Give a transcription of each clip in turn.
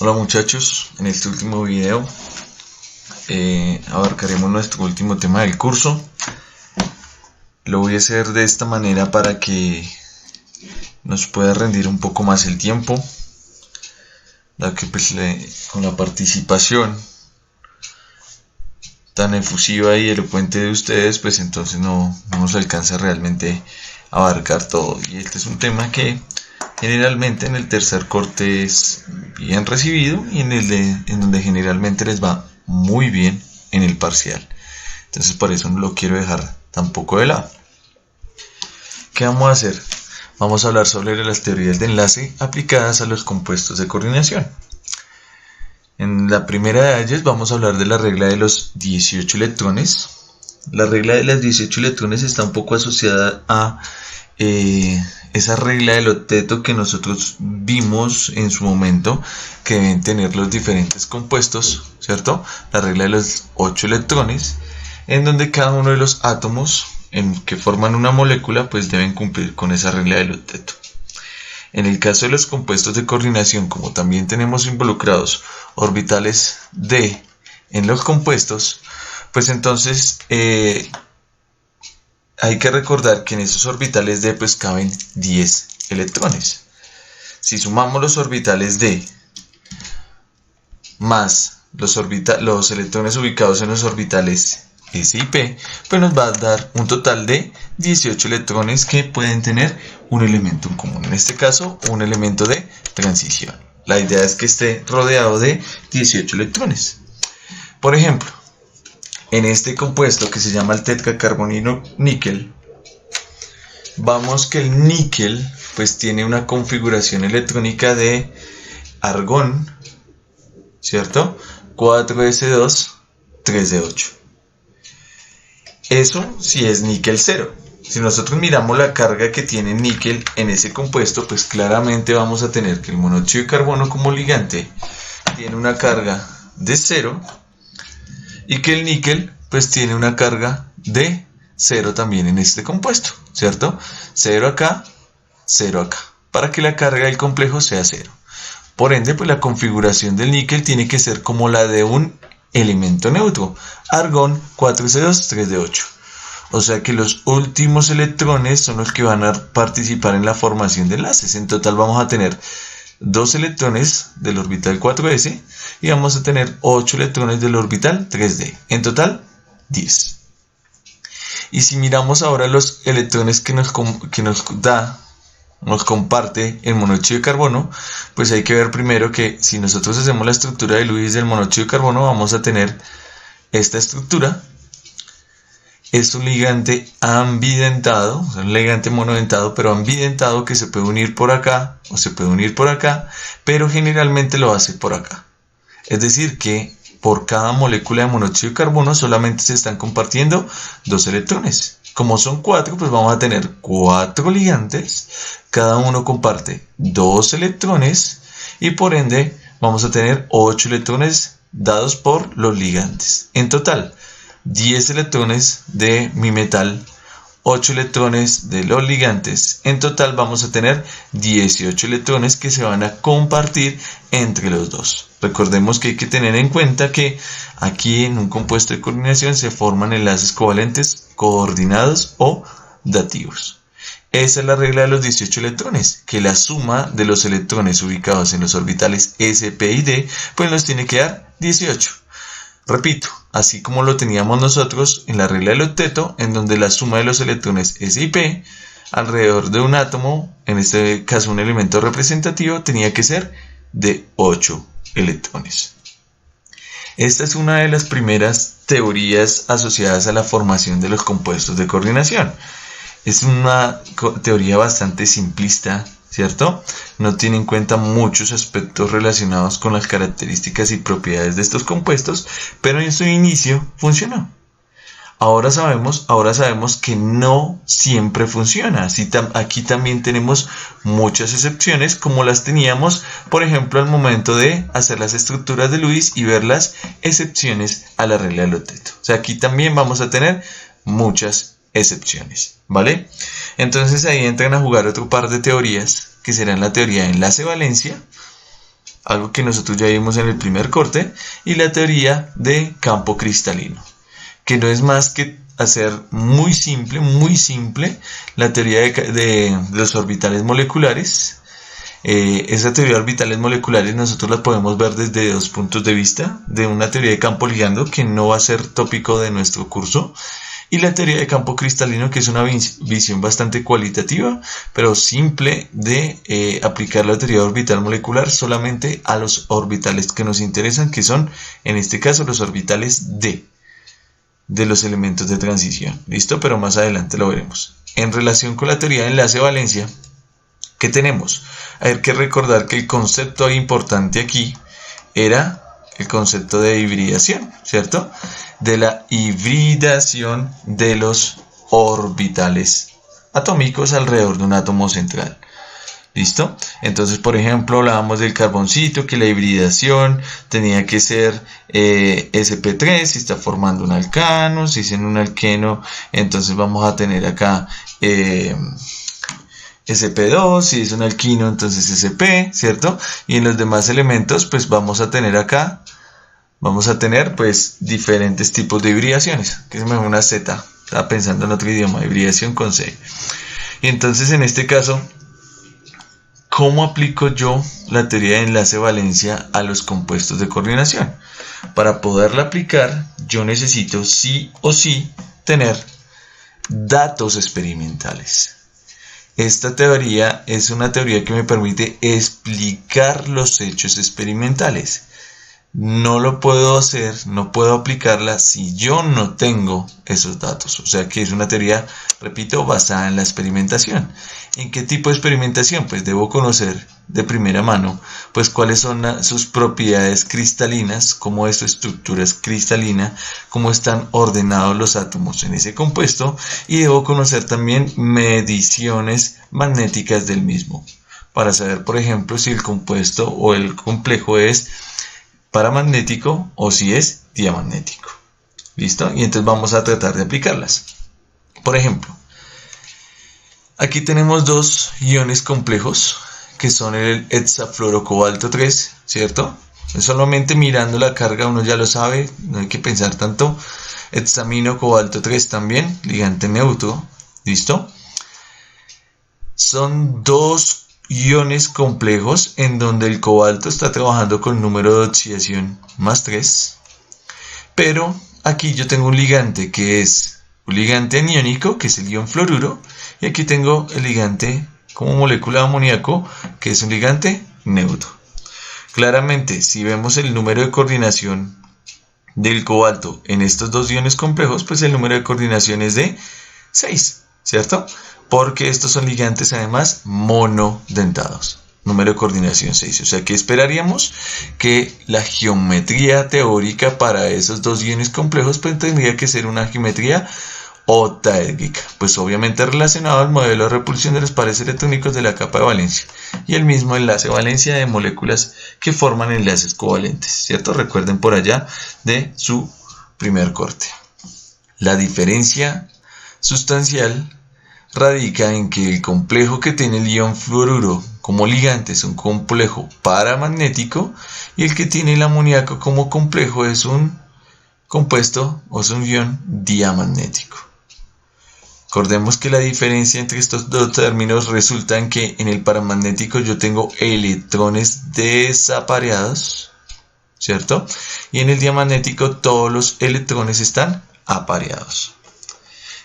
Hola muchachos, en este último video abarcaremos nuestro último tema del curso. Lo voy a hacer de esta manera para que nos pueda rendir un poco más el tiempo, ya que pues con la participación tan efusiva y elocuente de ustedes, pues entonces no nos alcanza realmente a abarcar todo. Y este es un tema que generalmente en el tercer corte es bien recibido y en donde generalmente les va muy bien en el parcial. Entonces por eso no lo quiero dejar tampoco de lado. ¿Qué vamos a hacer? Vamos a hablar sobre las teorías de enlace aplicadas a los compuestos de coordinación. En la primera de ellas vamos a hablar de la regla de los 18 electrones. La regla de los 18 electrones está un poco asociada a esa regla del octeto que nosotros vimos en su momento, que deben tener los diferentes compuestos, ¿cierto? La regla de los 8 electrones, en donde cada uno de los átomos que forman una molécula pues deben cumplir con esa regla del octeto. En el caso de los compuestos de coordinación, como también tenemos involucrados orbitales D en los compuestos, pues entonces hay que recordar que en esos orbitales D pues caben 10 electrones. Si sumamos los orbitales D más los electrones ubicados en los orbitales S y P, pues nos va a dar un total de 18 electrones que pueden tener un elemento en común. En este caso, un elemento de transición. La idea es que esté rodeado de 18 electrones. Por ejemplo, en este compuesto que se llama el tetracarbonilo níquel, vamos que el níquel pues tiene una configuración electrónica de argón, ¿cierto? 4s2, 3d8. Eso sí es níquel 0. Si nosotros miramos la carga que tiene níquel en ese compuesto, pues claramente vamos a tener que el monóxido de carbono como ligante tiene una carga de 0 y que el níquel pues tiene una carga de 0 también en este compuesto, ¿cierto? 0 acá, 0 acá, para que la carga del complejo sea 0. Por ende, pues la configuración del níquel tiene que ser como la de un elemento neutro, argón 4s2, 3d8. O sea que los últimos electrones son los que van a participar en la formación de enlaces. En total vamos a tener 2 electrones del orbital 4s y vamos a tener 8 electrones del orbital 3d. En total, 10. Y si miramos ahora los electrones que nos comparte el monóxido de carbono, pues hay que ver primero que si nosotros hacemos la estructura de Lewis del monóxido de carbono, vamos a tener esta estructura. Es un ligante ambidentado, o sea, un ligante monodentado, pero ambidentado, que se puede unir por acá o se puede unir por acá, pero generalmente lo hace por acá. Es decir que por cada molécula de monóxido de carbono solamente se están compartiendo 2 electrones. Como son 4, pues vamos a tener 4 ligantes, cada uno comparte 2 electrones y por ende vamos a tener 8 electrones dados por los ligantes. En total, 10 electrones de mi metal, 8 electrones de los ligantes. En total vamos a tener 18 electrones que se van a compartir entre los dos. Recordemos que hay que tener en cuenta que aquí en un compuesto de coordinación se forman enlaces covalentes coordinados o dativos. Esa es la regla de los 18 electrones, que la suma de los electrones ubicados en los orbitales S, P y D pues nos tiene que dar 18. Repito, así como lo teníamos nosotros en la regla del octeto, en donde la suma de los electrones S y P alrededor de un átomo, en este caso un elemento representativo, tenía que ser de 8 electrones. Esta es una de las primeras teorías asociadas a la formación de los compuestos de coordinación. Es una teoría bastante simplista, ¿cierto? No tiene en cuenta muchos aspectos relacionados con las características y propiedades de estos compuestos, pero en su inicio funcionó. Ahora sabemos que no siempre funciona. Aquí también tenemos muchas excepciones, como las teníamos, por ejemplo, al momento de hacer las estructuras de Lewis y ver las excepciones a la regla del octeto. O sea, aquí también vamos a tener muchas excepciones, ¿vale? Entonces ahí entran a jugar otro par de teorías, que serán la teoría de enlace-valencia algo que nosotros ya vimos en el primer corte, y la teoría de campo cristalino, que no es más que hacer muy simple, la teoría de los orbitales moleculares. Esa teoría de orbitales moleculares nosotros la podemos ver desde dos puntos de vista, de una teoría de campo ligando, que no va a ser tópico de nuestro curso, y la teoría de campo cristalino, que es una visión bastante cualitativa, pero simple de aplicar la teoría de orbital molecular solamente a los orbitales que nos interesan, que son, en este caso, los orbitales de los elementos de transición. ¿Listo? Pero más adelante lo veremos. En relación con la teoría de enlace-valencia, ¿qué tenemos? Hay que recordar que el concepto importante aquí era el concepto de hibridación, ¿cierto? De la hibridación de los orbitales atómicos alrededor de un átomo central. ¿Listo? Entonces, por ejemplo, hablábamos del carboncito, que la hibridación tenía que ser sp3, si está formando un alcano, si es en un alqueno, entonces vamos a tener acá sp2, si es un alquino, entonces sp, ¿cierto? Y en los demás elementos, pues vamos a tener pues diferentes tipos de hibridaciones, que es mejor una Z, estaba pensando en otro idioma, hibridación con C. Y entonces en este caso, ¿cómo aplico yo la teoría de enlace-valencia a los compuestos de coordinación? Para poderla aplicar, yo necesito sí o sí tener datos experimentales. Esta teoría es una teoría que me permite explicar los hechos experimentales. No lo puedo hacer, no puedo aplicarla si yo no tengo esos datos. O sea que es una teoría, repito, basada en la experimentación. ¿En qué tipo de experimentación? Pues debo conocer de primera mano pues cuáles son sus propiedades cristalinas, cómo es su estructura cristalina, cómo están ordenados los átomos en ese compuesto, y debo conocer también mediciones magnéticas del mismo para saber, por ejemplo, si el compuesto o el complejo es paramagnético o si es diamagnético. ¿Listo? Y entonces vamos a tratar de aplicarlas. Por ejemplo, aquí tenemos dos iones complejos que son el hexafluorocobalto 3, ¿cierto? Solamente mirando la carga uno ya lo sabe, no hay que pensar tanto. Hexamino cobalto 3 también, ligante neutro, ¿listo? Son dos iones complejos en donde el cobalto está trabajando con número de oxidación más 3, pero aquí yo tengo un ligante que es un ligante aniónico, que es el ion fluoruro, y aquí tengo el ligante como molécula de amoníaco, que es un ligante neutro. Claramente, si vemos el número de coordinación del cobalto en estos dos iones complejos, pues el número de coordinación es de 6, ¿cierto? Porque estos son ligantes además monodentados. Número de coordinación 6. O sea que esperaríamos que la geometría teórica para esos dos iones complejos pues tendría que ser una geometría octaédrica, pues obviamente relacionado al modelo de repulsión de los pares electrónicos de la capa de valencia y el mismo enlace valencia de moléculas que forman enlaces covalentes, ¿cierto? Recuerden por allá de su primer corte. La diferencia sustancial radica en que el complejo que tiene el ion fluoruro como ligante es un complejo paramagnético y el que tiene el amoníaco como complejo es un compuesto o es un ion diamagnético. Recordemos que la diferencia entre estos dos términos resulta en que en el paramagnético yo tengo electrones desapareados, ¿cierto? Y en el diamagnético todos los electrones están apareados.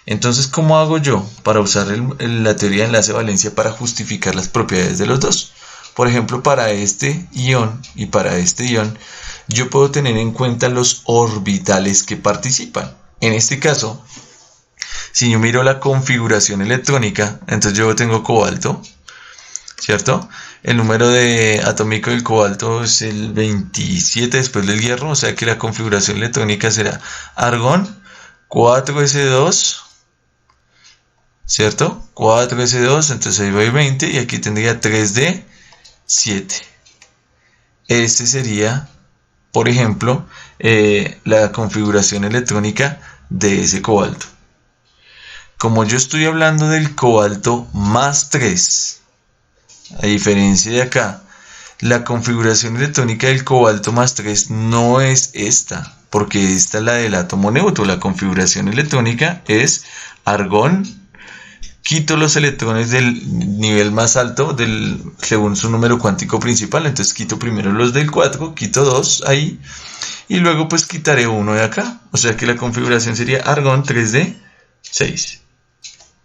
Entonces, ¿cómo hago yo para usar la teoría de enlace-valencia para justificar las propiedades de los dos? Por ejemplo, para este ion y para este ion, yo puedo tener en cuenta los orbitales que participan. En este caso, si yo miro la configuración electrónica, entonces yo tengo cobalto, ¿cierto? El número atómico del cobalto es el 27 después del hierro, o sea que la configuración electrónica será argón 4s2, ¿cierto? 4s2, entonces ahí voy 20 y aquí tendría 3d7. Este sería, por ejemplo, la configuración electrónica de ese cobalto. Como yo estoy hablando del cobalto más 3, a diferencia de acá, la configuración electrónica del cobalto más 3 no es esta, porque esta es la del átomo neutro. La configuración electrónica es argón, quito los electrones del nivel más alto según su número cuántico principal, entonces quito primero los del 4, quito 2 ahí, y luego pues quitaré uno de acá, o sea que la configuración sería argón 3D 6.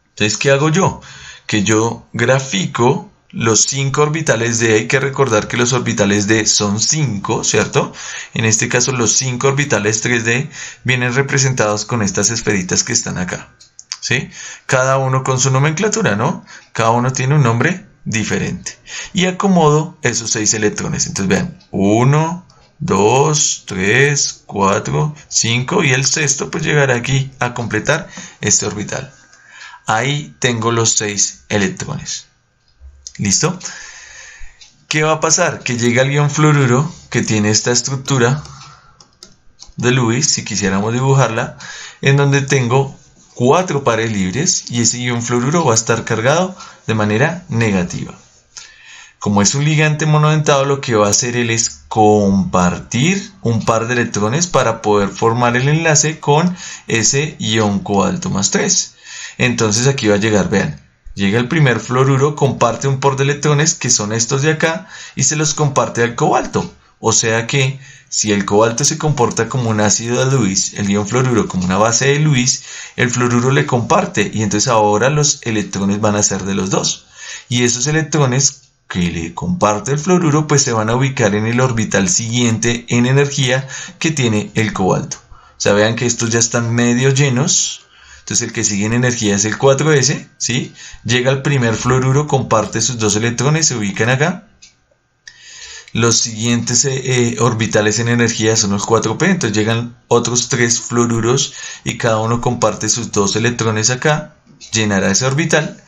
Entonces, ¿qué hago yo? Que yo grafico los 5 orbitales D. Hay que recordar que los orbitales D son 5, ¿cierto? En este caso los 5 orbitales 3D vienen representados con estas esferitas que están acá, ¿sí? Cada uno con su nomenclatura, ¿no? Cada uno tiene un nombre diferente. Y acomodo esos 6 electrones. Entonces vean, 1, 2, 3, 4, 5 y el sexto pues llegará aquí a completar este orbital. Ahí tengo los 6 electrones. ¿Listo? ¿Qué va a pasar? Que llega el ion fluoruro que tiene esta estructura de Lewis, si quisiéramos dibujarla, en donde tengo 4 pares libres y ese ion fluoruro va a estar cargado de manera negativa. Como es un ligante monodentado, lo que va a hacer él es compartir un par de electrones para poder formar el enlace con ese ion cobalto más 3. Entonces aquí va a llegar, vean, llega el primer fluoruro, comparte un par de electrones que son estos de acá y se los comparte al cobalto. O sea que si el cobalto se comporta como un ácido de Lewis, el ion fluoruro como una base de Lewis, el fluoruro le comparte y entonces ahora los electrones van a ser de los dos. Y esos electrones que le comparte el fluoruro pues se van a ubicar en el orbital siguiente en energía que tiene el cobalto. O sea, vean que estos ya están medio llenos. Entonces el que sigue en energía es el 4s, ¿sí? Llega el primer fluoruro, comparte sus 2 electrones, se ubican acá. Los siguientes orbitales en energía son los 4p, entonces llegan otros 3 fluoruros y cada uno comparte sus 2 electrones acá, llenará ese orbital.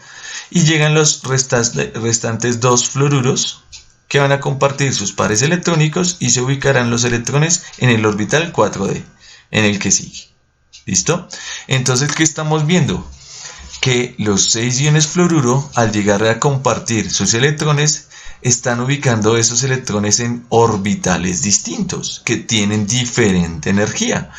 Y llegan los restantes 2 fluoruros que van a compartir sus pares electrónicos y se ubicarán los electrones en el orbital 4d, en el que sigue. ¿Listo? Entonces, ¿qué estamos viendo? Que los 6 iones fluoruro, al llegar a compartir sus electrones, están ubicando esos electrones en orbitales distintos, que tienen diferente energía.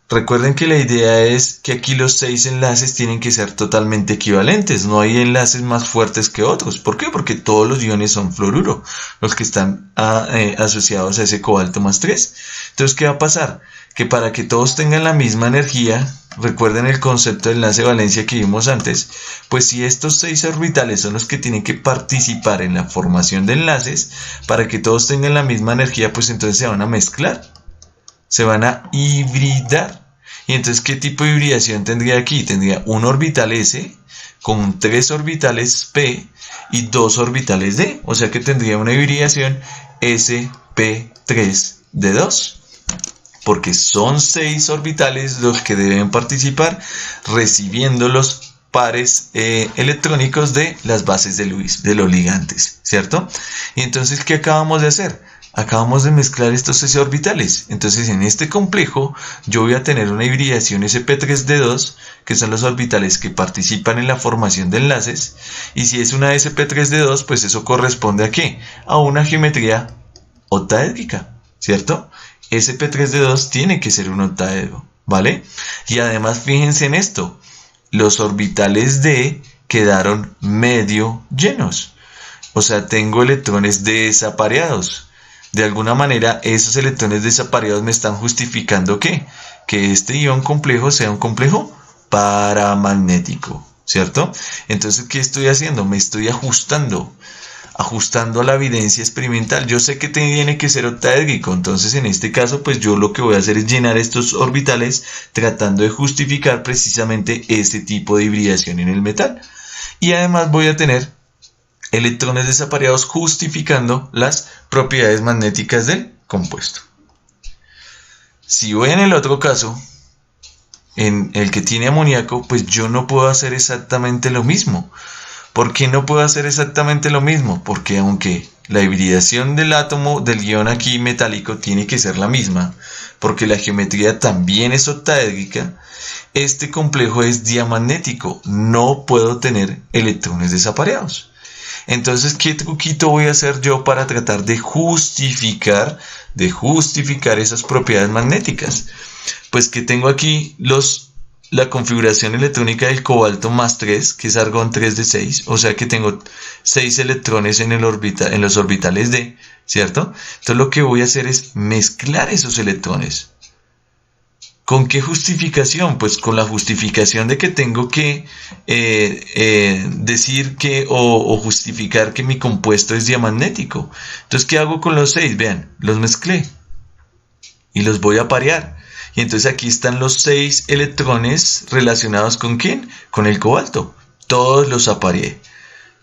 Recuerden que la idea es que aquí los 6 enlaces tienen que ser totalmente equivalentes, no hay enlaces más fuertes que otros. ¿Por qué? Porque todos los iones son fluoruro, los que están asociados a ese cobalto más 3. Entonces, ¿qué va a pasar? Que para que todos tengan la misma energía, recuerden el concepto de enlace valencia que vimos antes, pues si estos 6 orbitales son los que tienen que participar en la formación de enlaces, para que todos tengan la misma energía, pues entonces se van a mezclar, se van a hibridar. Y entonces, ¿qué tipo de hibridación tendría aquí? Tendría un orbital S con 3 orbitales P y 2 orbitales D. O sea que tendría una hibridación sp3d2. Porque son 6 orbitales los que deben participar recibiendo los pares electrónicos de las bases de Lewis, de los ligantes, ¿cierto? Y entonces, ¿qué acabamos de hacer? Acabamos de mezclar estos 6 orbitales. Entonces, en este complejo yo voy a tener una hibridación sp3d2, que son los orbitales que participan en la formación de enlaces. Y si es una sp3d2, pues eso corresponde ¿a qué? A una geometría octaédrica, ¿cierto? sp3d2 tiene que ser un octaedro, ¿vale? Y además fíjense en esto, los orbitales D quedaron medio llenos, o sea, tengo electrones desapareados. De alguna manera esos electrones desapareados me están justificando ¿qué? Que este ion complejo sea un complejo paramagnético, ¿cierto? Entonces, ¿qué estoy haciendo? Me estoy ajustando a la evidencia experimental. Yo sé que tiene que ser octaédrico, entonces en este caso pues yo lo que voy a hacer es llenar estos orbitales tratando de justificar precisamente este tipo de hibridación en el metal. Y además voy a tener electrones desapareados justificando las propiedades magnéticas del compuesto. Si voy en el otro caso, en el que tiene amoníaco, pues yo no puedo hacer exactamente lo mismo. ¿Por qué no puedo hacer exactamente lo mismo? Porque aunque la hibridación del átomo del ion aquí metálico tiene que ser la misma, porque la geometría también es octaédrica, este complejo es diamagnético, no puedo tener electrones desapareados. Entonces, ¿qué truquito voy a hacer yo para tratar de justificar esas propiedades magnéticas? Pues que tengo aquí la configuración electrónica del cobalto más 3, que es argón 3 de 6, o sea que tengo 6 electrones en los orbitales D, ¿cierto? Entonces lo que voy a hacer es mezclar esos electrones. ¿Con qué justificación? Pues con la justificación de que tengo que decir que o justificar que mi compuesto es diamagnético. Entonces, ¿qué hago con los 6? Vean, los mezclé y los voy a parear. Y entonces aquí están los 6 electrones relacionados ¿con quién? Con el cobalto. Todos los apareé.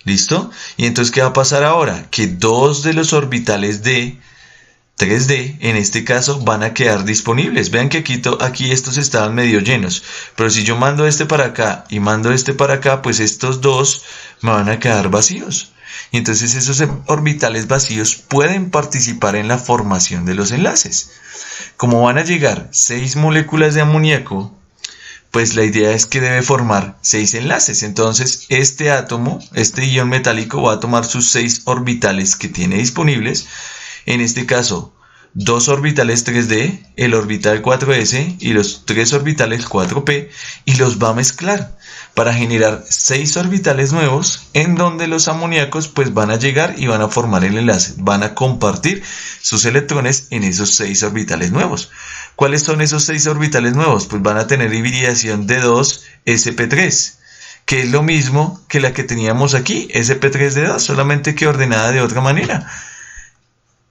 ¿Listo? Y entonces, ¿qué va a pasar ahora? Que 2 de los orbitales de 3D, en este caso, van a quedar disponibles. Vean que aquí estos estaban medio llenos. Pero si yo mando este para acá y mando este para acá, pues estos dos me van a quedar vacíos. Y entonces esos orbitales vacíos pueden participar en la formación de los enlaces. Como van a llegar 6 moléculas de amoníaco, pues la idea es que debe formar 6 enlaces. Entonces este átomo, este ion metálico, va a tomar sus 6 orbitales que tiene disponibles. En este caso, 2 orbitales 3D, el orbital 4s y los 3 orbitales 4p, y los va a mezclar para generar 6 orbitales nuevos, en donde los amoníacos pues van a llegar y van a formar el enlace, van a compartir sus electrones en esos 6 orbitales nuevos. ¿Cuáles son esos 6 orbitales nuevos? Pues van a tener hibridación de 2sp3, que es lo mismo que la que teníamos aquí, sp3d2, solamente que ordenada de otra manera.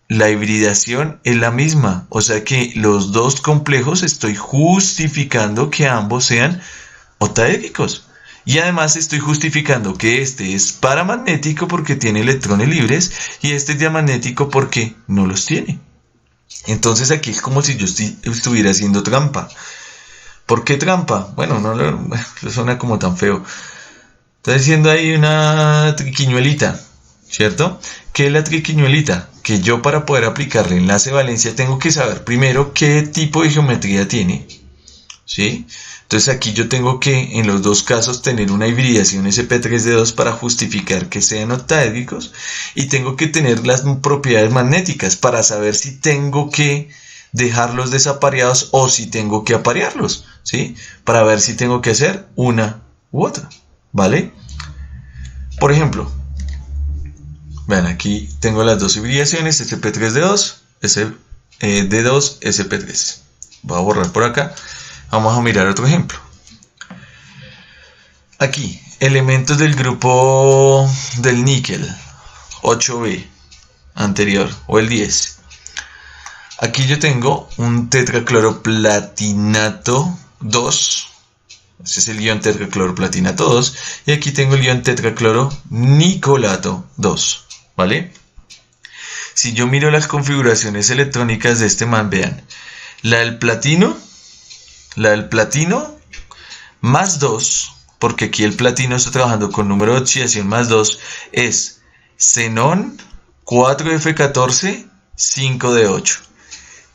La hibridación es la misma, o sea que los dos complejos estoy justificando que ambos sean octaédricos. Y además estoy justificando que este es paramagnético porque tiene electrones libres y este es diamagnético porque no los tiene. Entonces aquí es como si yo estuviera haciendo trampa. ¿Por qué trampa? Bueno, no suena como tan feo. Está diciendo ahí una triquiñuelita, ¿cierto? ¿Qué es la triquiñuelita? Que yo para poder aplicarle enlace valencia tengo que saber primero qué tipo de geometría tiene, ¿sí? Entonces aquí yo tengo que en los dos casos tener una hibridación sp3d2 para justificar que sean octaédricos, y tengo que tener las propiedades magnéticas para saber si tengo que dejarlos desapareados o si tengo que aparearlos, ¿sí? Para ver si tengo que hacer una u otra, ¿vale? Por ejemplo, vean, aquí tengo las dos hibridaciones, sp3d2, d2, sp3. Voy a borrar por acá. Vamos a mirar otro ejemplo. Aquí, elementos del grupo del níquel, 8B, anterior, o el 10. Aquí yo tengo un tetracloroplatinato 2. Ese es el ion tetracloroplatinato 2. Y aquí tengo el ion tetracloronicolato 2. ¿Vale? Si yo miro las configuraciones electrónicas de este man, vean. La del platino más 2, porque aquí el platino está trabajando con número de oxidación más 2, es xenón 4f14 5d8.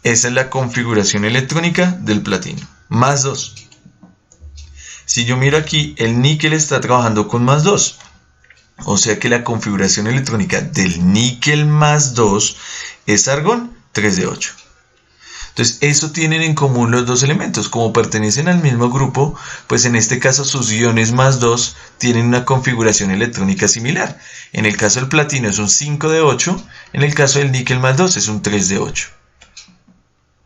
Esa es la configuración electrónica del platino, más 2. Si yo miro aquí, el níquel está trabajando con más 2. O sea que la configuración electrónica del níquel más 2 es argón 3d8. Entonces, eso tienen en común los dos elementos. Como pertenecen al mismo grupo, pues en este caso sus iones más 2 tienen una configuración electrónica similar. En el caso del platino es un 5d8, en el caso del níquel más 2 es un 3d8.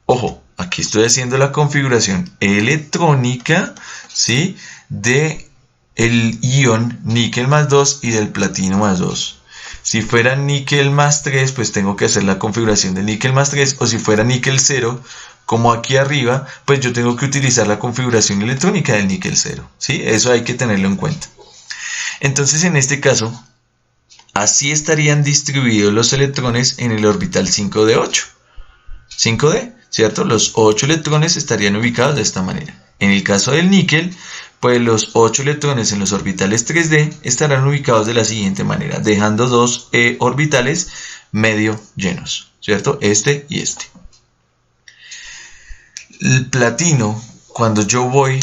Ojo, aquí estoy haciendo la configuración electrónica, ¿sí?, de el ion níquel más 2 y del platino más 2. Si fuera níquel más 3, pues tengo que hacer la configuración del níquel más 3, o si fuera níquel 0, como aquí arriba, pues yo tengo que utilizar la configuración electrónica del níquel 0, ¿sí? Eso hay que tenerlo en cuenta. Entonces, en este caso, así estarían distribuidos los electrones en el orbital 5d8. 5d, ¿cierto? Los 8 electrones estarían ubicados de esta manera. En el caso del níquel, pues los 8 electrones en los orbitales 3d estarán ubicados de la siguiente manera, dejando 2 orbitales medio llenos, ¿cierto? Este y este. El platino, cuando yo voy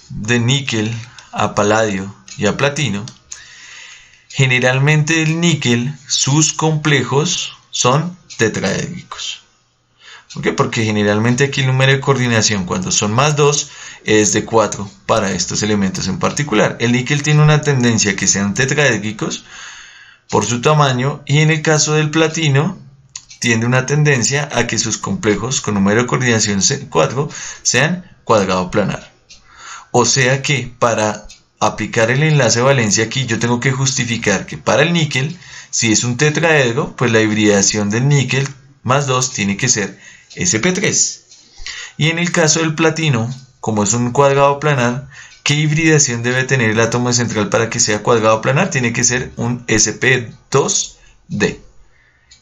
de níquel a paladio y a platino, Generalmente el níquel, sus complejos son tetraédricos. ¿Por qué? Porque generalmente aquí el número de coordinación cuando son más 2 es de 4 para estos elementos en particular. El níquel tiene una tendencia a que sean tetraédricos por su tamaño, y en el caso del platino tiene una tendencia a que sus complejos con número de coordinación 4 sean cuadrado planar. O sea que para aplicar el enlace de valencia aquí yo tengo que justificar que para el níquel, si es un tetraedro, pues la hibridación del níquel más 2 tiene que ser sp3. Y en el caso del platino, como es un cuadrado planar, ¿qué hibridación debe tener el átomo central para que sea cuadrado planar? Tiene que ser un sp2d.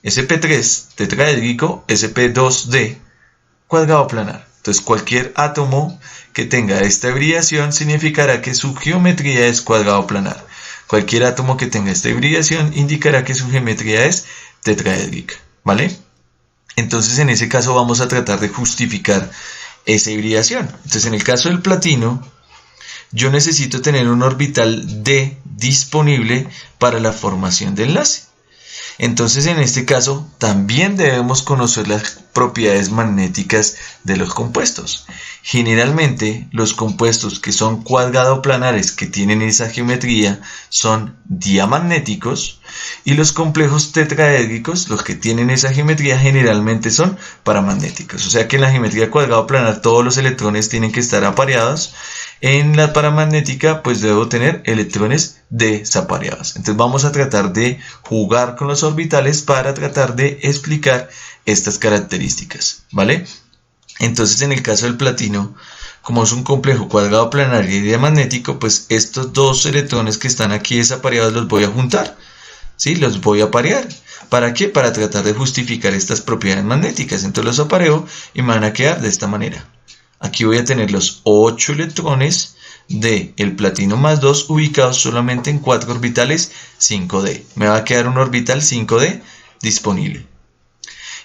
sp3 tetraédrico, sp2d cuadrado planar. Entonces cualquier átomo que tenga esta hibridación significará que su geometría es cuadrado planar. Cualquier átomo que tenga esta hibridación indicará que su geometría es tetraédrica, ¿vale? Entonces en ese caso vamos a tratar de justificar esa hibridación. Entonces en el caso del platino, yo necesito tener un orbital D disponible para la formación de enlace. Entonces en este caso también debemos conocer las propiedades magnéticas de los compuestos. Generalmente los compuestos que son cuadrado-planares, que tienen esa geometría, son diamagnéticos, y los complejos tetraédricos, los que tienen esa geometría, generalmente son paramagnéticos. O sea que en la geometría cuadrado-planar todos los electrones tienen que estar apareados. En la paramagnética pues debo tener electrones desapareados. Entonces vamos a tratar de jugar con los orbitales para tratar de explicar estas características, ¿vale? Entonces en el caso del platino, como es un complejo cuadrado planar y diamagnético, pues estos dos electrones que están aquí desapareados los voy a juntar, ¿sí? Los voy a parear. ¿Para qué? Para tratar de justificar estas propiedades magnéticas. Entonces los apareo y me van a quedar de esta manera. Aquí voy a tener los 8 electrones del platino más 2 ubicados solamente en 4 orbitales 5D. Me va a quedar un orbital 5D disponible.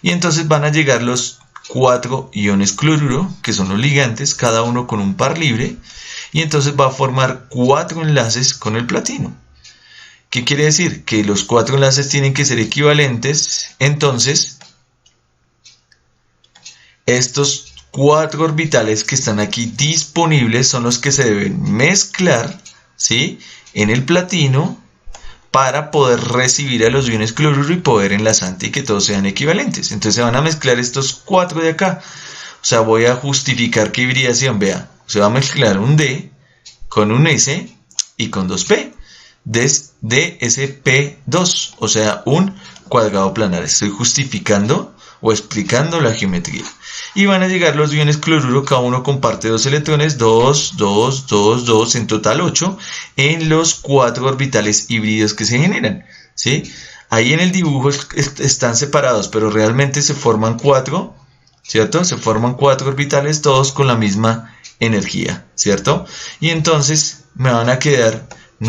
Y entonces van a llegar los 4 iones cloruro, que son los ligantes, cada uno con un par libre. Y entonces va a formar 4 enlaces con el platino. ¿Qué quiere decir? Que los 4 enlaces tienen que ser equivalentes. Entonces, estos 4 orbitales que están aquí disponibles son los que se deben mezclar, ¿sí?, en el platino para poder recibir a los iones cloruro y poder enlazante y que todos sean equivalentes. Entonces se van a mezclar estos 4 de acá. O sea, voy a justificar qué hibridación. Vea, se va a mezclar un D con un S y con 2P. DSP2, o sea, un cuadrado planar. Estoy justificando o explicando la geometría. Y van a llegar los iones cloruro, cada uno comparte 2 electrones, 2, 2, 2, 2, en total 8, en los 4 orbitales híbridos que se generan, ¿sí? Ahí en el dibujo están separados, pero realmente se forman 4, ¿cierto? Se forman 4 orbitales, todos con la misma energía, ¿cierto? Y entonces no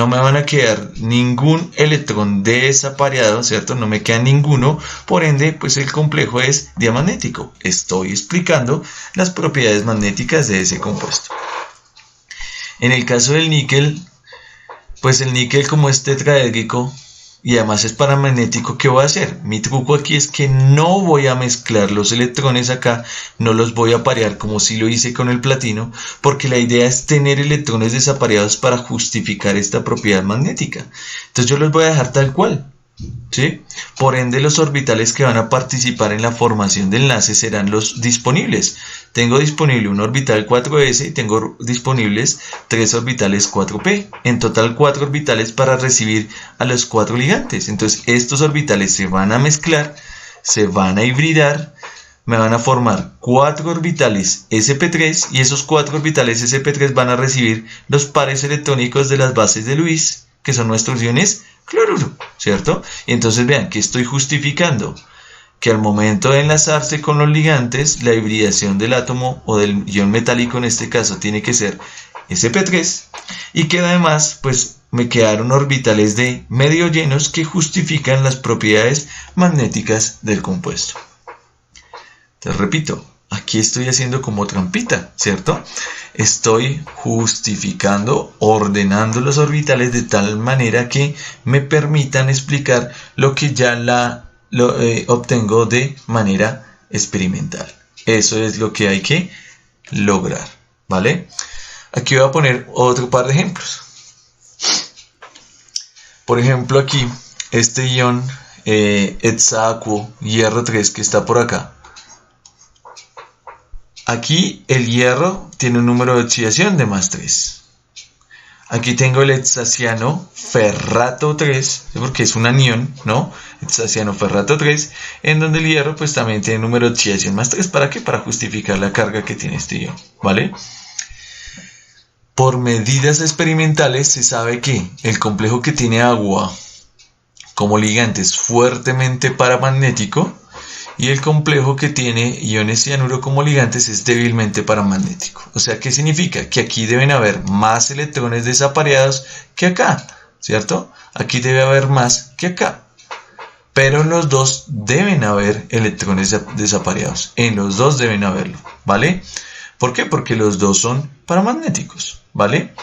me van a quedar ningún electrón desapareado, ¿cierto? No me queda ninguno, por ende, pues el complejo es diamagnético. Estoy explicando las propiedades magnéticas de ese compuesto. En el caso del níquel, pues el níquel, como es tetraédrico y además es paramagnético, ¿qué voy a hacer? Mi truco aquí es que no voy a mezclar los electrones acá, no los voy a parear como si lo hice con el platino, porque la idea es tener electrones desapareados para justificar esta propiedad magnética. Entonces yo los voy a dejar tal cual, ¿sí? Por ende, los orbitales que van a participar en la formación de enlaces serán los disponibles. Tengo disponible un orbital 4s y tengo disponibles 3 orbitales 4p. En total 4 orbitales para recibir a los 4 ligantes. Entonces estos orbitales se van a mezclar, se van a hibridar, me van a formar 4 orbitales sp3 y esos 4 orbitales sp3 van a recibir los pares electrónicos de las bases de Lewis, que son nuestros iones cloruro, ¿cierto? Entonces vean que estoy justificando que al momento de enlazarse con los ligantes, la hibridación del átomo o del ion metálico en este caso tiene que ser sp3 y que además pues me quedaron orbitales de medio llenos que justifican las propiedades magnéticas del compuesto. Te repito, aquí estoy haciendo como trampita, ¿cierto? Estoy justificando, ordenando los orbitales de tal manera que me permitan explicar lo que ya obtengo de manera experimental. Eso es lo que hay que lograr, ¿vale? Aquí voy a poner otro par de ejemplos. Por ejemplo, aquí, este ion hexaacuo hierro 3 que está por acá. Aquí el hierro tiene un número de oxidación de más 3. Aquí tengo el hexaciano ferrato 3, porque es un anión, ¿no? Hexaciano ferrato 3, en donde el hierro pues también tiene número de oxidación más 3. ¿Para qué? Para justificar la carga que tiene este ion, ¿vale? Por medidas experimentales se sabe que el complejo que tiene agua como ligante es fuertemente paramagnético y el complejo que tiene iones cianuro como ligantes es débilmente paramagnético. O sea, ¿qué significa? Que aquí deben haber más electrones desapareados que acá, ¿cierto? Aquí debe haber más que acá. Pero en los dos deben haber electrones desapareados. En los dos deben haberlo, ¿vale? ¿Por qué? Porque los dos son paramagnéticos, ¿vale?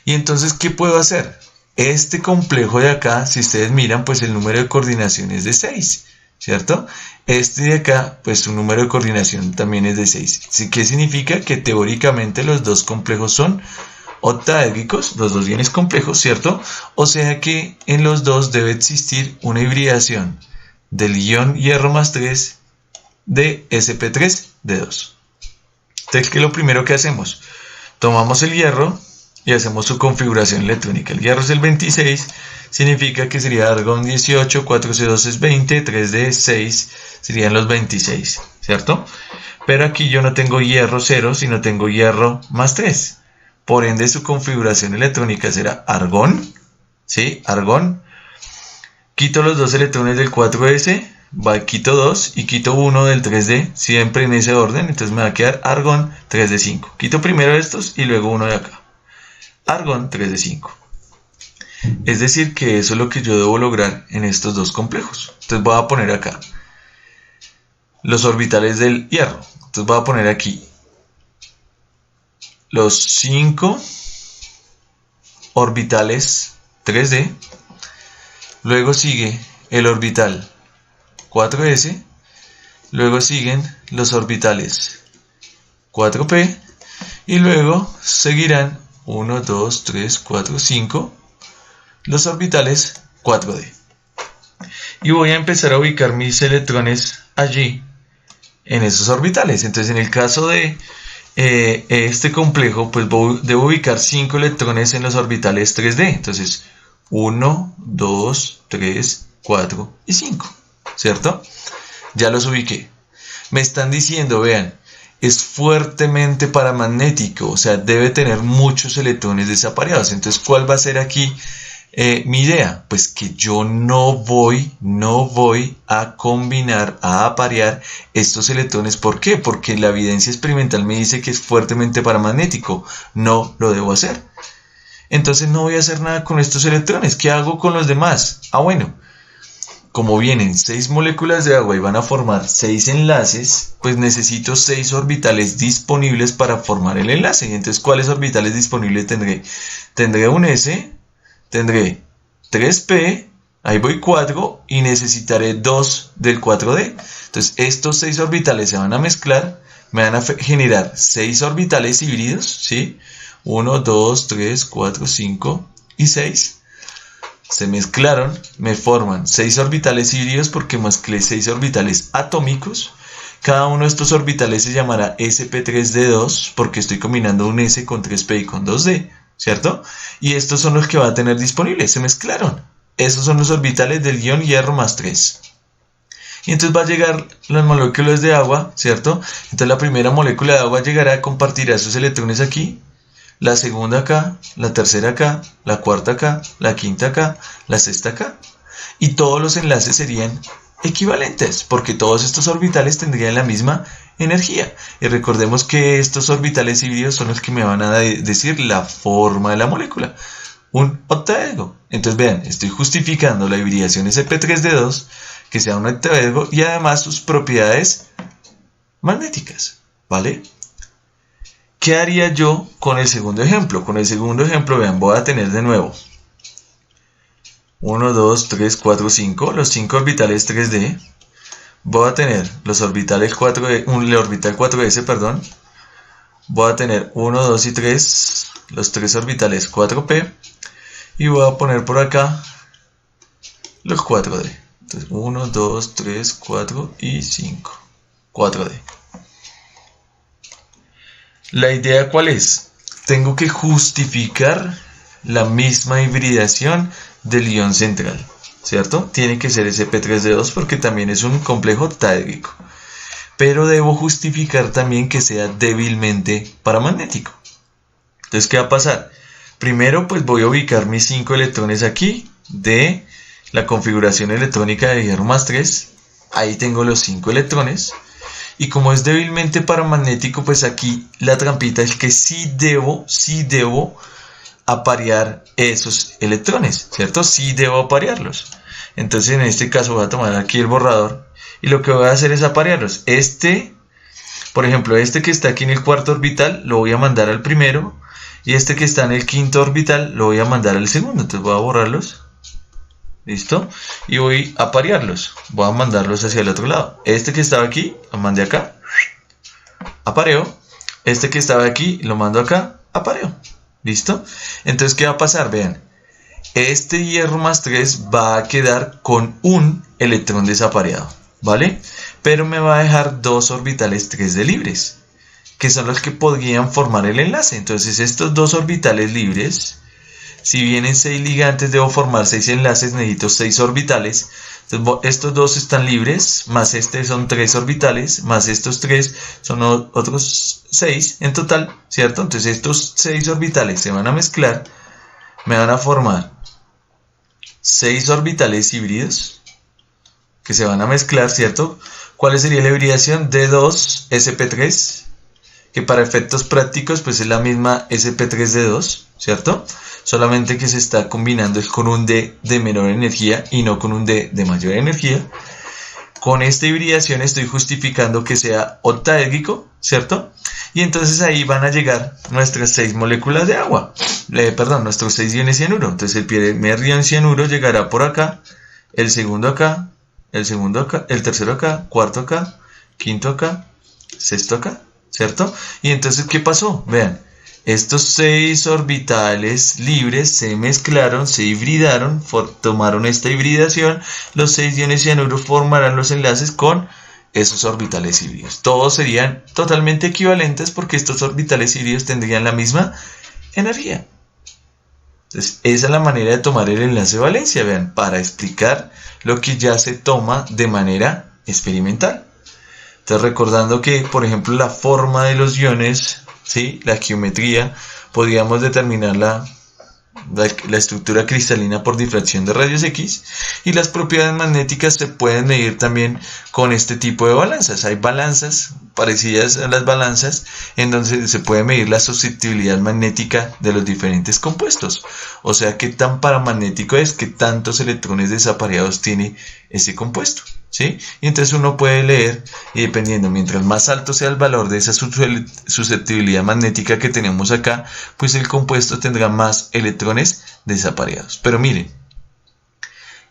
Y entonces, ¿qué puedo hacer? Este complejo de acá, si ustedes miran, pues el número de coordinación es de 6, ¿cierto? Este de acá, pues su número de coordinación también es de 6. ¿Qué significa? Que teóricamente los dos complejos son octaédricos, los dos iones complejos, ¿cierto? O sea que en los dos debe existir una hibridación del ion hierro más 3 de sp3d2. Entonces, ¿qué es lo primero que hacemos? Tomamos el hierro y hacemos su configuración electrónica. El hierro es el 26, significa que sería argón 18, 4C2 es 20, 3D es 6, serían los 26, ¿cierto? Pero aquí yo no tengo hierro 0, sino tengo hierro más 3. Por ende, su configuración electrónica será argón, ¿sí? Argón. Quito los dos electrones del 4S, quito 2 y quito 1 del 3D, siempre en ese orden, entonces me va a quedar argón 3D5. Quito primero estos y luego uno de acá. Argón 3D5. Es decir, que eso es lo que yo debo lograr en estos dos complejos. Entonces voy a poner acá los orbitales del hierro. Entonces voy a poner aquí los 5 orbitales 3D. Luego sigue el orbital 4S. Luego siguen los orbitales 4P. Y luego seguirán 1, 2, 3, 4, 5 los orbitales 4D. Y voy a empezar a ubicar mis electrones allí en esos orbitales. Entonces, en el caso de este complejo, pues debo ubicar 5 electrones en los orbitales 3D. Entonces, 1, 2, 3, 4 y 5, ¿cierto? Ya los ubiqué. Me están diciendo, vean, es fuertemente paramagnético, o sea, debe tener muchos electrones desapareados. Entonces, ¿cuál va a ser aquí mi idea? Pues que yo no voy a combinar, a aparear estos electrones. ¿Por qué? Porque la evidencia experimental me dice que es fuertemente paramagnético. No lo debo hacer. Entonces no voy a hacer nada con estos electrones. ¿Qué hago con los demás? Ah, bueno. Como vienen 6 moléculas de agua y van a formar 6 enlaces, pues necesito 6 orbitales disponibles para formar el enlace. Y entonces, ¿cuáles orbitales disponibles tendré? Tendré un S, tendré 3P, ahí voy 4 y necesitaré 2 del 4D. Entonces, estos 6 orbitales se van a mezclar, me van a generar 6 orbitales híbridos, ¿sí? 1, 2, 3, 4, 5 y 6. Se mezclaron, me forman 6 orbitales híbridos porque mezclé 6 orbitales atómicos. Cada uno de estos orbitales se llamará sp3d2 porque estoy combinando un S con 3p y con 2d, ¿cierto? Y estos son los que va a tener disponibles, se mezclaron. Esos son los orbitales del ion hierro más 3. Y entonces va a llegar las moléculas de agua, ¿cierto? Entonces la primera molécula de agua llegará, compartirá sus electrones aquí. La segunda acá, la tercera acá, la cuarta acá, la quinta acá, la sexta acá. Y todos los enlaces serían equivalentes, porque todos estos orbitales tendrían la misma energía. Y recordemos que estos orbitales híbridos son los que me van a decir la forma de la molécula. Un octaedro. Entonces vean, estoy justificando la hibridación sp3d2, que sea un octaedro, y además sus propiedades magnéticas, ¿vale? ¿Qué haría yo con el segundo ejemplo? Con el segundo ejemplo, vean, voy a tener de nuevo 1, 2, 3, 4, 5, los 5 orbitales 3D. Voy a tener los orbitales 4D, el orbital 4s, perdón. Voy a tener 1, 2 y 3, los 3 orbitales 4p. Y voy a poner por acá los 4D. Entonces 1, 2, 3, 4 y 5. 4D. La idea ¿cuál es? Tengo que justificar la misma hibridación del ion central, ¿cierto? Tiene que ser sp3d2 porque también es un complejo taédrico. Pero debo justificar también que sea débilmente paramagnético. Entonces, ¿qué va a pasar? Primero, pues voy a ubicar mis 5 electrones aquí de la configuración electrónica de hierro más 3. Ahí tengo los 5 electrones. Y como es débilmente paramagnético, pues aquí la trampita es que sí debo aparear esos electrones, ¿cierto? Sí debo aparearlos. Entonces en este caso voy a tomar aquí el borrador y lo que voy a hacer es aparearlos. Por ejemplo, este que está aquí en el cuarto orbital lo voy a mandar al primero y este que está en el quinto orbital lo voy a mandar al segundo. Entonces voy a borrarlos. ¿Listo? Y voy a aparearlos. Voy a mandarlos hacia el otro lado. Este que estaba aquí, lo mandé acá. Apareo. Este que estaba aquí, lo mando acá. Apareo. ¿Listo? Entonces, ¿qué va a pasar? Vean. Este hierro más 3 va a quedar con un electrón desapareado. ¿Vale? Pero me va a dejar 2 orbitales 3D libres. Que son los que podrían formar el enlace. Entonces, estos 2 orbitales libres... Si vienen 6 ligantes, debo formar 6 enlaces, necesito 6 orbitales. Entonces, estos 2 están libres, más este son 3 orbitales, más estos 3 son otros 6 en total, ¿cierto? Entonces estos 6 orbitales se van a mezclar, me van a formar 6 orbitales híbridos, que se van a mezclar, ¿cierto? ¿Cuál sería la hibridación? D2sp3, que para efectos prácticos pues es la misma sp3d2, ¿cierto? Solamente que se está combinando es con un D de menor energía y no con un D de mayor energía. Con esta hibridación estoy justificando que sea octaédrico, ¿cierto? Y entonces ahí van a llegar nuestras 6 moléculas de agua. Nuestros 6 iones cianuro. Entonces el primer ion cianuro llegará por acá, el segundo acá, el tercero acá, cuarto acá, quinto acá, sexto acá, ¿cierto? Y entonces, ¿qué pasó? Vean. Estos 6 orbitales libres se mezclaron, se hibridaron, tomaron esta hibridación, los 6 iones cianuro formarán los enlaces con esos orbitales híbridos. Todos serían totalmente equivalentes porque estos orbitales híbridos tendrían la misma energía. Entonces, esa es la manera de tomar el enlace de valencia, vean, para explicar lo que ya se toma de manera experimental. Entonces, recordando que, por ejemplo, la forma de los iones... ¿Sí? La geometría, podríamos determinar la estructura cristalina por difracción de rayos X y las propiedades magnéticas se pueden medir también con este tipo de balanzas. Hay balanzas parecidas a las balanzas en donde se puede medir la susceptibilidad magnética de los diferentes compuestos. O sea, qué tan paramagnético es, qué tantos electrones desapareados tiene ese compuesto. ¿Sí? Y entonces uno puede leer y dependiendo, mientras más alto sea el valor de esa susceptibilidad magnética que tenemos acá, pues el compuesto tendrá más electrones desapareados. Pero miren,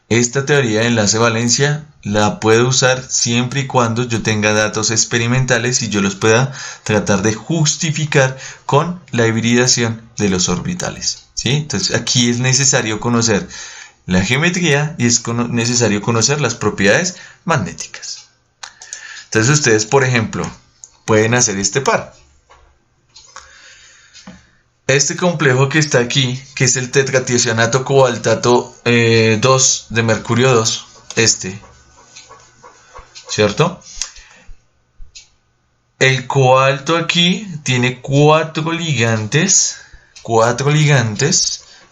esta teoría de enlace valencia la puedo usar siempre y cuando yo tenga datos experimentales y yo los pueda tratar de justificar con la hibridación de los orbitales. ¿Sí? Entonces aquí es necesario conocer la geometría y es necesario conocer las propiedades magnéticas. Entonces ustedes, por ejemplo, pueden hacer este par. Este complejo que está aquí, que es el tetratiosinato cobaltato 2 de mercurio 2, ¿cierto? El cobalto aquí tiene 4 ligantes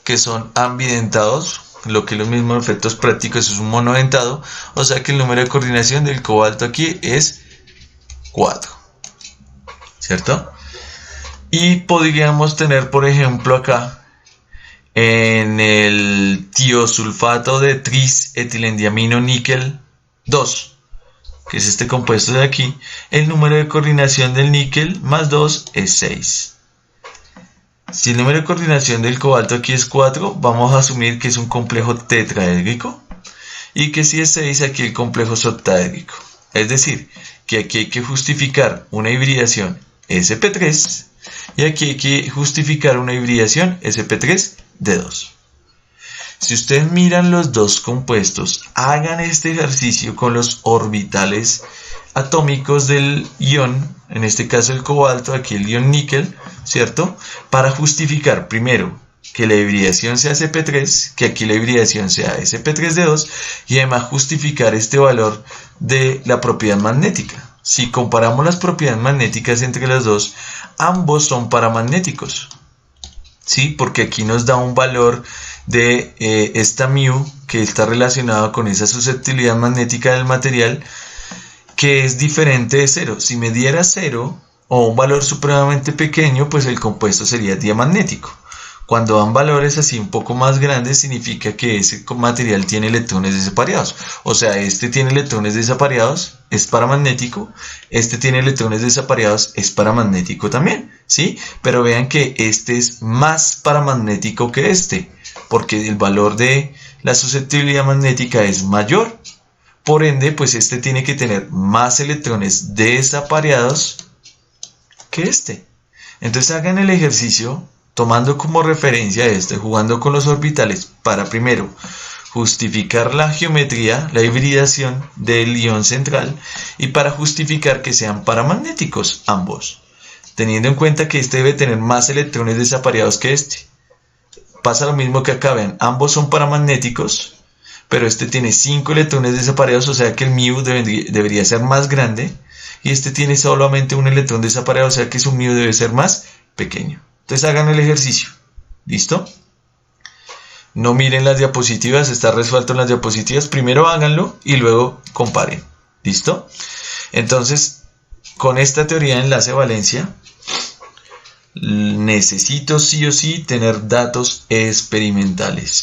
que son ambidentados. Lo que es lo mismo en efectos prácticos es un monodentado, o sea que el número de coordinación del cobalto aquí es 4, ¿cierto? Y podríamos tener, por ejemplo, acá en el tiosulfato de trisetilendiamino níquel 2, que es este compuesto de aquí, el número de coordinación del níquel más 2 es 6. Si el número de coordinación del cobalto aquí es 4, vamos a asumir que es un complejo tetraédrico, y que si es 6, aquí el complejo es octaédrico. Es decir, que aquí hay que justificar una hibridación sp3, y aquí hay que justificar una hibridación sp3d2. Si ustedes miran los dos compuestos, hagan este ejercicio con los orbitales atómicos del ion, en este caso el cobalto, aquí el ion níquel, ¿cierto? Para justificar primero que la hibridación sea sp3, que aquí la hibridación sea sp3d2, y además justificar este valor de la propiedad magnética. Si comparamos las propiedades magnéticas entre los dos, ambos son paramagnéticos, ¿sí? Porque aquí nos da un valor de esta μ que está relacionado con esa susceptibilidad magnética del material, que es diferente de 0. Si me diera 0 o un valor supremamente pequeño, pues el compuesto sería diamagnético. Cuando dan valores así un poco más grandes, significa que ese material tiene electrones desapareados. O sea, este tiene electrones desapareados, es paramagnético. Este tiene electrones desapareados, es paramagnético también, ¿sí? Pero vean que este es más paramagnético que este, porque el valor de la susceptibilidad magnética es mayor. Por ende, pues este tiene que tener más electrones desapareados que este. Entonces hagan el ejercicio tomando como referencia este, jugando con los orbitales, para primero justificar la geometría, la hibridación del ion central, y para justificar que sean paramagnéticos ambos, teniendo en cuenta que este debe tener más electrones desapareados que este. Pasa lo mismo que acá, vean, ambos son paramagnéticos, pero este tiene 5 electrones desapareados, o sea que el μ debería ser más grande, y este tiene solamente un electrón desapareado, o sea que su μ debe ser más pequeño. Entonces hagan el ejercicio. ¿Listo? No miren las diapositivas, está resuelto en las diapositivas. Primero háganlo y luego comparen. ¿Listo? Entonces, con esta teoría de enlace-valencia, necesito sí o sí tener datos experimentales.